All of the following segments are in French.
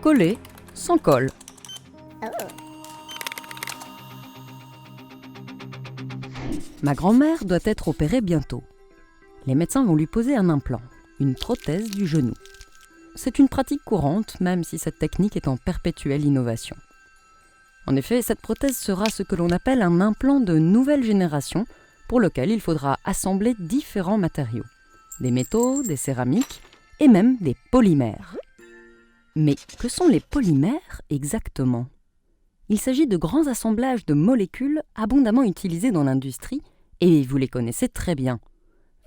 coller sans colle. Ma grand-mère doit être opérée bientôt. Les médecins vont lui poser un implant, une prothèse du genou. C'est une pratique courante, même si cette technique est en perpétuelle innovation. En effet, cette prothèse sera ce que l'on appelle un implant de nouvelle génération, pour lequel il faudra assembler différents matériaux. Des métaux, des céramiques et même des polymères. Mais que sont les polymères exactement ? Il s'agit de grands assemblages de molécules abondamment utilisés dans l'industrie et vous les connaissez très bien.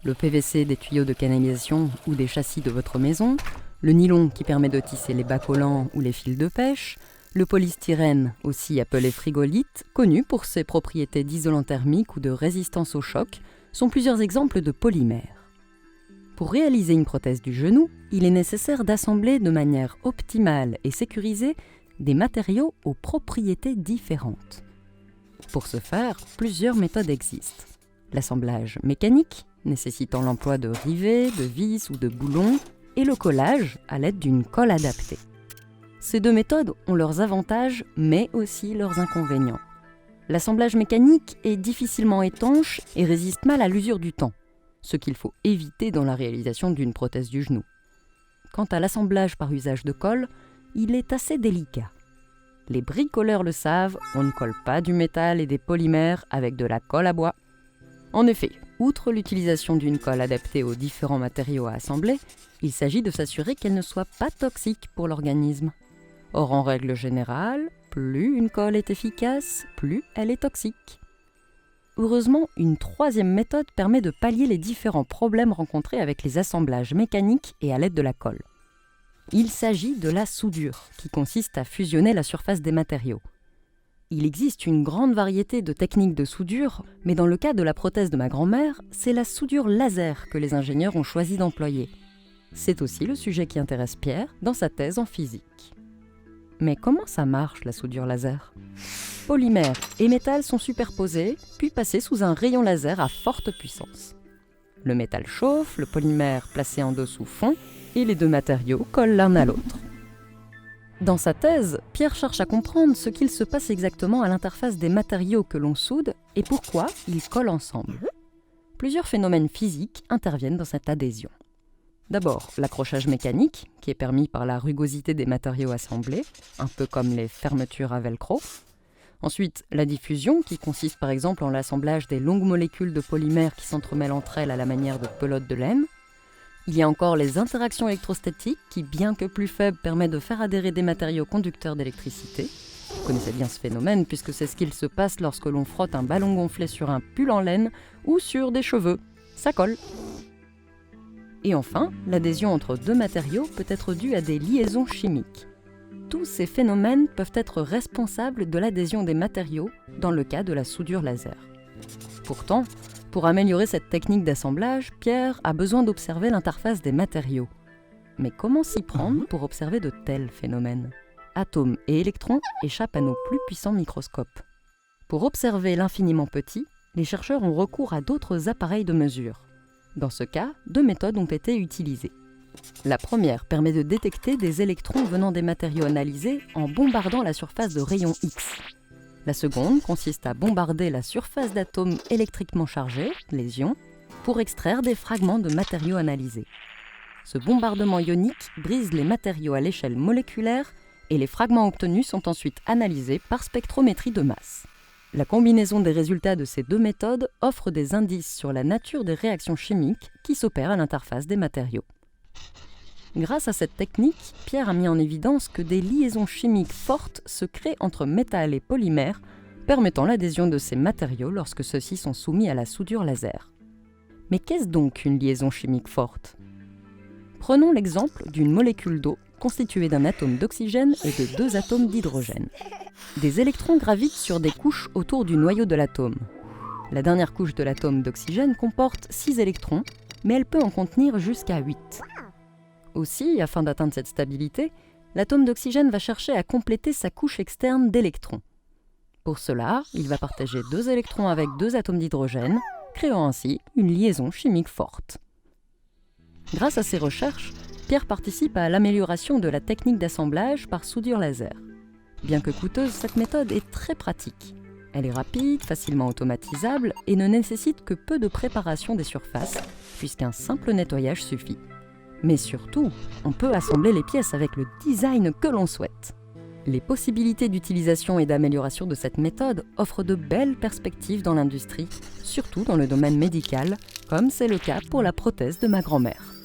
Le PVC des tuyaux de canalisation ou des châssis de votre maison, le nylon qui permet de tisser les bas collants ou les fils de pêche, le polystyrène, aussi appelé frigolite, connu pour ses propriétés d'isolant thermique ou de résistance au choc, sont plusieurs exemples de polymères. Pour réaliser une prothèse du genou, il est nécessaire d'assembler de manière optimale et sécurisée des matériaux aux propriétés différentes. Pour ce faire, plusieurs méthodes existent. L'assemblage mécanique, nécessitant l'emploi de rivets, de vis ou de boulons, et le collage à l'aide d'une colle adaptée. Ces deux méthodes ont leurs avantages, mais aussi leurs inconvénients. L'assemblage mécanique est difficilement étanche et résiste mal à l'usure du temps, ce qu'il faut éviter dans la réalisation d'une prothèse du genou. Quant à l'assemblage par usage de colle, il est assez délicat. Les bricoleurs le savent, on ne colle pas du métal et des polymères avec de la colle à bois. En effet, outre l'utilisation d'une colle adaptée aux différents matériaux à assembler, il s'agit de s'assurer qu'elle ne soit pas toxique pour l'organisme. Or, en règle générale, plus une colle est efficace, plus elle est toxique. Heureusement, une troisième méthode permet de pallier les différents problèmes rencontrés avec les assemblages mécaniques et à l'aide de la colle. Il s'agit de la soudure, qui consiste à fusionner la surface des matériaux. Il existe une grande variété de techniques de soudure, mais dans le cas de la prothèse de ma grand-mère, c'est la soudure laser que les ingénieurs ont choisi d'employer. C'est aussi le sujet qui intéresse Pierre dans sa thèse en physique. Mais comment ça marche, la soudure laser ? Polymères et métal sont superposés, puis passés sous un rayon laser à forte puissance. Le métal chauffe, le polymère placé en dessous fond, et les deux matériaux collent l'un à l'autre. Dans sa thèse, Pierre cherche à comprendre ce qu'il se passe exactement à l'interface des matériaux que l'on soude et pourquoi ils collent ensemble. Plusieurs phénomènes physiques interviennent dans cette adhésion. D'abord, l'accrochage mécanique, qui est permis par la rugosité des matériaux assemblés, un peu comme les fermetures à velcro. Ensuite, la diffusion, qui consiste par exemple en l'assemblage des longues molécules de polymères qui s'entremêlent entre elles à la manière de pelotes de laine. Il y a encore les interactions électrostatiques, qui, bien que plus faibles, permettent de faire adhérer des matériaux conducteurs d'électricité. Vous connaissez bien ce phénomène, puisque c'est ce qu'il se passe lorsque l'on frotte un ballon gonflé sur un pull en laine ou sur des cheveux. Ça colle. Et enfin, l'adhésion entre deux matériaux peut être due à des liaisons chimiques. Tous ces phénomènes peuvent être responsables de l'adhésion des matériaux dans le cas de la soudure laser. Pourtant, pour améliorer cette technique d'assemblage, Pierre a besoin d'observer l'interface des matériaux. Mais comment s'y prendre pour observer de tels phénomènes ? Atomes et électrons échappent à nos plus puissants microscopes. Pour observer l'infiniment petit, les chercheurs ont recours à d'autres appareils de mesure. Dans ce cas, deux méthodes ont été utilisées. La première permet de détecter des électrons venant des matériaux analysés en bombardant la surface de rayons X. La seconde consiste à bombarder la surface d'atomes électriquement chargés, les ions, pour extraire des fragments de matériaux analysés. Ce bombardement ionique brise les matériaux à l'échelle moléculaire et les fragments obtenus sont ensuite analysés par spectrométrie de masse. La combinaison des résultats de ces deux méthodes offre des indices sur la nature des réactions chimiques qui s'opèrent à l'interface des matériaux. Grâce à cette technique, Pierre a mis en évidence que des liaisons chimiques fortes se créent entre métal et polymères, permettant l'adhésion de ces matériaux lorsque ceux-ci sont soumis à la soudure laser. Mais qu'est-ce donc une liaison chimique forte ? Prenons l'exemple d'une molécule d'eau constituée d'un atome d'oxygène et de deux atomes d'hydrogène. Des électrons gravitent sur des couches autour du noyau de l'atome. La dernière couche de l'atome d'oxygène comporte 6 électrons, mais elle peut en contenir jusqu'à 8. Aussi, afin d'atteindre cette stabilité, l'atome d'oxygène va chercher à compléter sa couche externe d'électrons. Pour cela, il va partager 2 électrons avec 2 atomes d'hydrogène, créant ainsi une liaison chimique forte. Grâce à ces recherches, Pierre participe à l'amélioration de la technique d'assemblage par soudure laser. Bien que coûteuse, cette méthode est très pratique. Elle est rapide, facilement automatisable et ne nécessite que peu de préparation des surfaces, puisqu'un simple nettoyage suffit. Mais surtout, on peut assembler les pièces avec le design que l'on souhaite. Les possibilités d'utilisation et d'amélioration de cette méthode offrent de belles perspectives dans l'industrie, surtout dans le domaine médical, comme c'est le cas pour la prothèse de ma grand-mère.